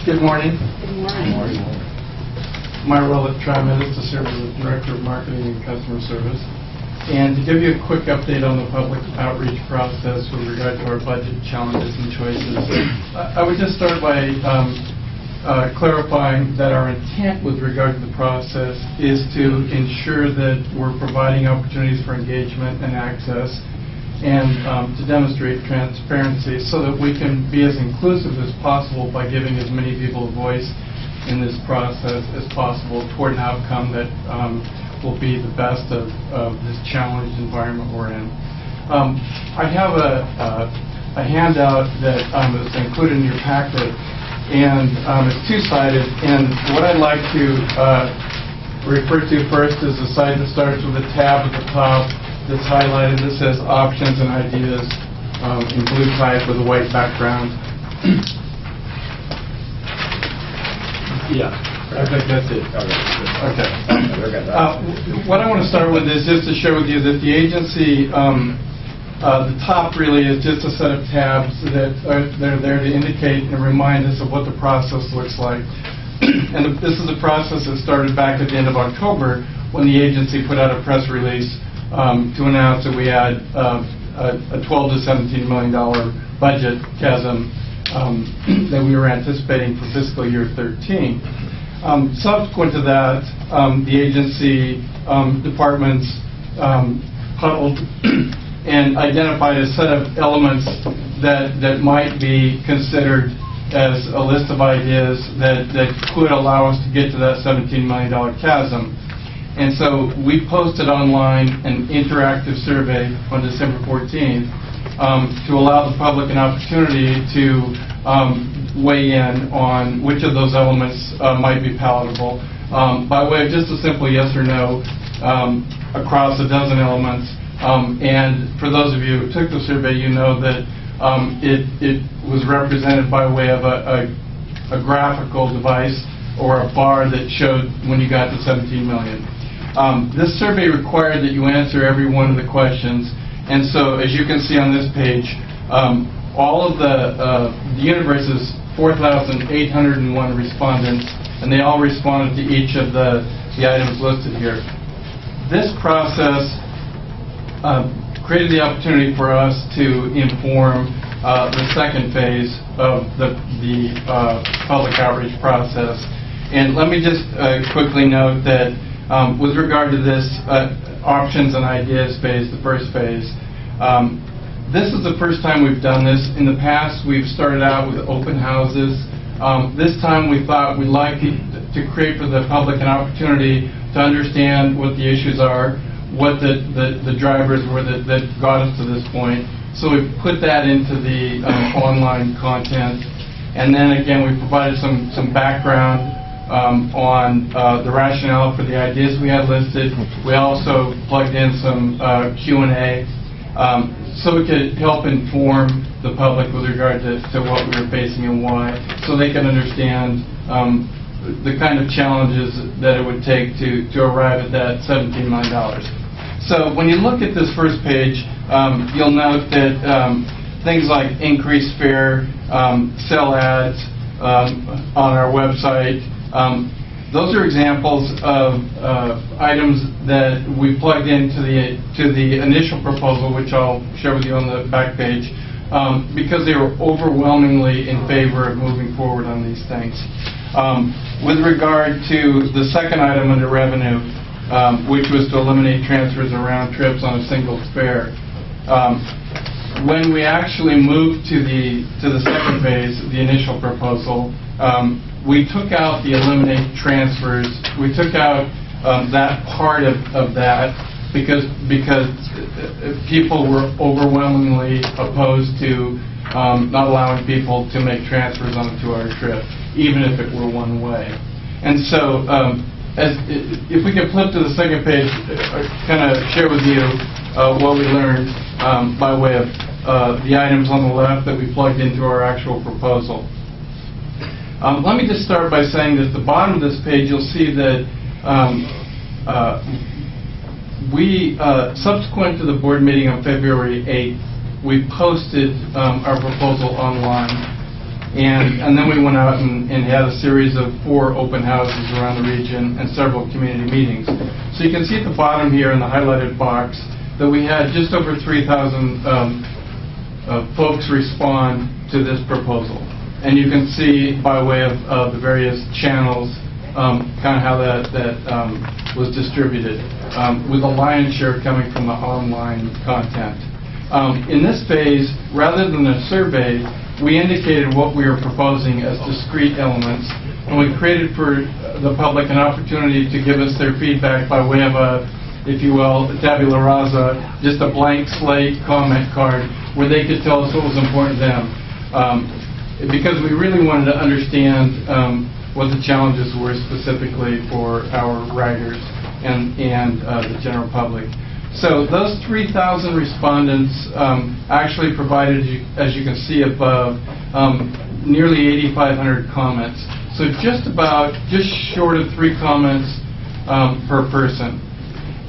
Good morning. Good morning. My role at TriMed is to serve as the Director of Marketing and Customer Service. And to give you a quick update on the public outreach process with regard to our budget challenges and choices, I would just start by clarifying that our intent with regard to the process is to ensure that we're providing opportunities for engagement and access, and to demonstrate transparency so that we can be as inclusive as possible by giving as many people a voice in this process as possible toward an outcome that will be the best of this challenged environment we're in. I have a handout that is included in your packet, and it's two-sided, and what I'd like to refer to first is the side that starts with a tab at the top that's highlighted that says options and ideas in blue type with a white background. Yeah, I think that's it. Okay. What I want to start with is just to share with you that the agency, the top really is just a set of tabs that are there to indicate and remind us of what the process looks like. And this is a process that started back at the end of October when the agency put out a press release to announce that we had a $12 to $17 million budget chasm that we were anticipating for fiscal year 13. Subsequent to that, the agency departments huddled and identified a set of elements that might be considered as a list of ideas that could allow us to get to that $17 million chasm. And so we posted online an interactive survey on December 14th to allow the public an opportunity to weigh in on which of those elements might be palatable by way of just a simple yes or no across a dozen elements. And for those of you who took the survey, you know that it was represented by way of a graphical device or a bar that showed when you got to 17 million. This survey required that you answer every one of the questions, and so as you can see on this page, all of the universe is 4,801 respondents, and they all responded to each of the items listed here. This process created the opportunity for us to inform the second phase of the public outreach process. And let me just quickly note that with regard to this options and ideas phase, the first phase, this is the first time we've done this. In the past, we've started out with open houses. This time we thought we'd like to create for the public an opportunity to understand what the issues are, what the drivers were that got us to this point. So we've put that into the online content. And then again, we provided some background on the rationale for the ideas we had listed. We also plugged in some Q&A so we could help inform the public with regard to what we were facing and why, so they can understand the kind of challenges that it would take to arrive at that $17 million. So when you look at this first page, you'll note that things like increased fare, sell ads on our website, those are examples of items that we plugged into the initial proposal, which I'll share with you on the back page, because they were overwhelmingly in favor of moving forward on these things. With regard to the second item under revenue, which was to eliminate transfers and round trips on a single fare, when we actually moved to the second phase, the initial proposal, we took out the eliminate transfers. We took out that part of that because people were overwhelmingly opposed to not allowing people to make transfers on a 2-hour trip, even if it were one way. And so if we can flip to the second page, kind of share with you what we learned by way of the items on the left that we plugged into our actual proposal. Let me just start by saying that at the bottom of this page, you'll see that we, subsequent to the board meeting on February 8th, we posted our proposal online. And then we went out and had a series of 4 open houses around the region and several community meetings. So you can see at the bottom here in the highlighted box that we had just over 3,000 folks respond to this proposal. And you can see by way of the various channels kind of how that was distributed, with the lion's share coming from the online content. In this phase, rather than a survey, we indicated what we were proposing as discrete elements, and we created for the public an opportunity to give us their feedback by way of a, if you will, tabula rasa, just a blank slate comment card where they could tell us what was important to them. Because we really wanted to understand what the challenges were specifically for our riders and the general public. So those 3,000 respondents actually provided, as you can see above, nearly 8,500 comments. So just short of 3 comments per person.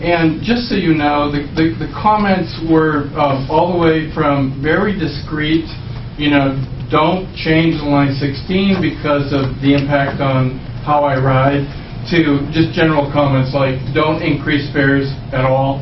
And just so you know, the comments were all the way from very discreet, don't change the line 16 because of the impact on how I ride, to just general comments like don't increase fares at all,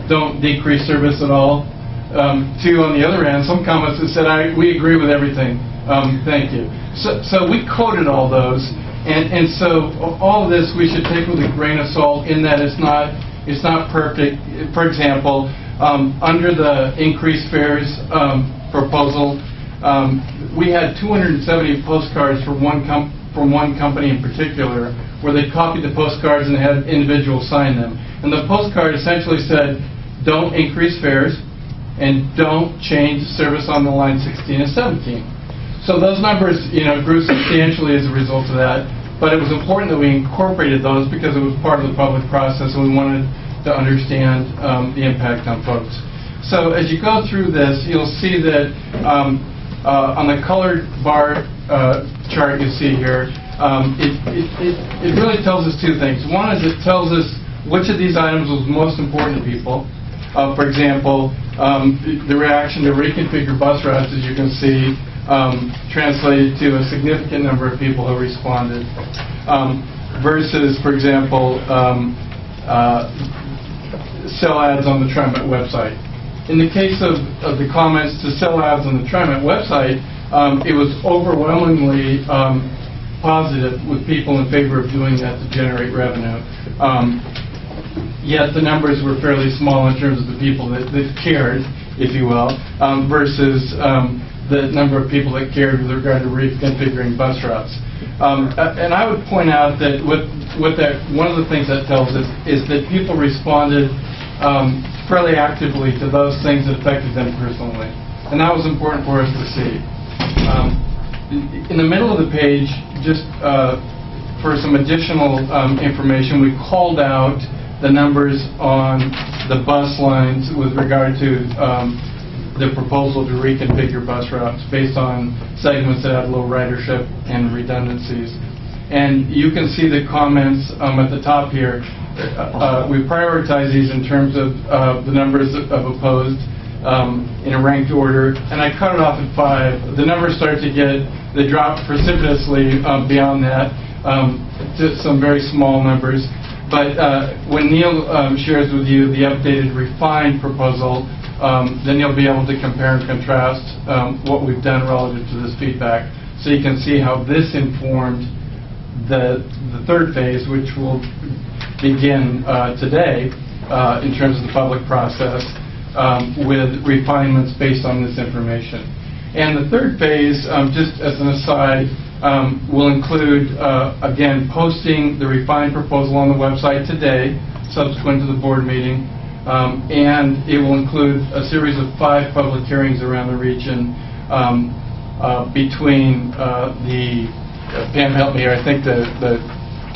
don't decrease service at all. To, on the other hand, some comments that said, we agree with everything, thank you. So we quoted all those, and so all of this we should take with a grain of salt in that it's not perfect. For example, under the increased fares proposal, we had 270 postcards from one company in particular, where they copied the postcards and had individuals sign them. And the postcard essentially said, don't increase fares and don't change service on the line 16 and 17. So those numbers, grew substantially as a result of that. But it was important that we incorporated those because it was part of the public process, and we wanted to understand the impact on folks. So as you go through this, you'll see that on the colored bar chart you see here, it really tells us 2 things. One is it tells us which of these items was most important to people. For example, the reaction to reconfigure bus routes, as you can see, translated to a significant number of people who responded, versus, for example, sell ads on the TriMet website. In the case of the comments to sell ads on the TriMet website, it was overwhelmingly positive, with people in favor of doing that to generate revenue. Yet the numbers were fairly small in terms of the people that cared, if you will, versus the number of people that cared with regard to reconfiguring bus routes. And I would point out that one of the things that tells us is that people responded fairly actively to those things that affected them personally. And that was important for us to see. In the middle of the page, just for some additional information, we called out the numbers on the bus lines with regard to the proposal to reconfigure bus routes based on segments that have low ridership and redundancies. And you can see the comments at the top here. We prioritize these in terms of the numbers of opposed in a ranked order, and I cut it off at 5. The numbers start to they drop precipitously beyond that to some very small numbers. But when Neil shares with you the updated refined proposal, then you'll be able to compare and contrast what we've done relative to this feedback. So you can see how this informed the 3rd phase, which will begin today in terms of the public process with refinements based on this information. And the 3rd phase, just as an aside, will include, again, posting the refined proposal on the website today, subsequent to the board meeting, and it will include a series of 5 public hearings around the region between Pam, help me here, I think the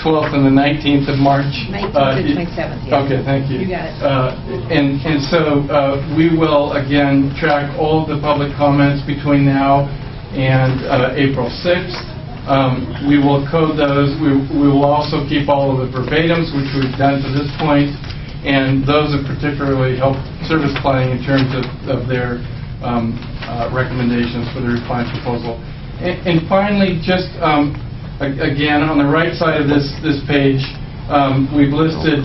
12th and the 19th of March. 19th and 27th, yeah. Okay, thank you. You got it. And so we will, again, track all of the public comments between now and April 6th. We will code those. We will also keep all of the verbatims, which we've done to this point, and those have particularly helped service planning in terms of their recommendations for the refined proposal. And finally, just again, on the right side of this page, we've listed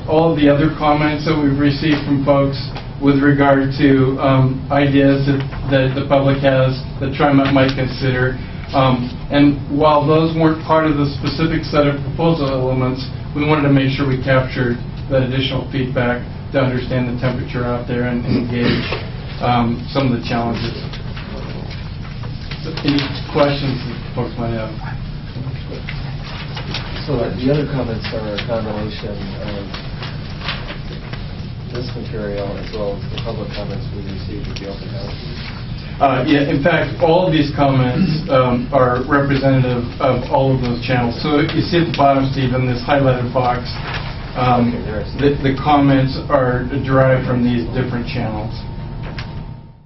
all of the other comments that we've received from folks with regard to ideas that the public has that TriMet might consider. And while those weren't part of the specific set of proposal elements, we wanted to make sure we captured that additional feedback to understand the temperature out there and engage some of the challenges. So any questions that folks might have? So the other comments are a combination of this material as well as the public comments we received at the open house. Yeah, in fact, all of these comments are representative of all of those channels. So you see at the bottom, Stephen, this highlighted box, the comments are derived from these different channels.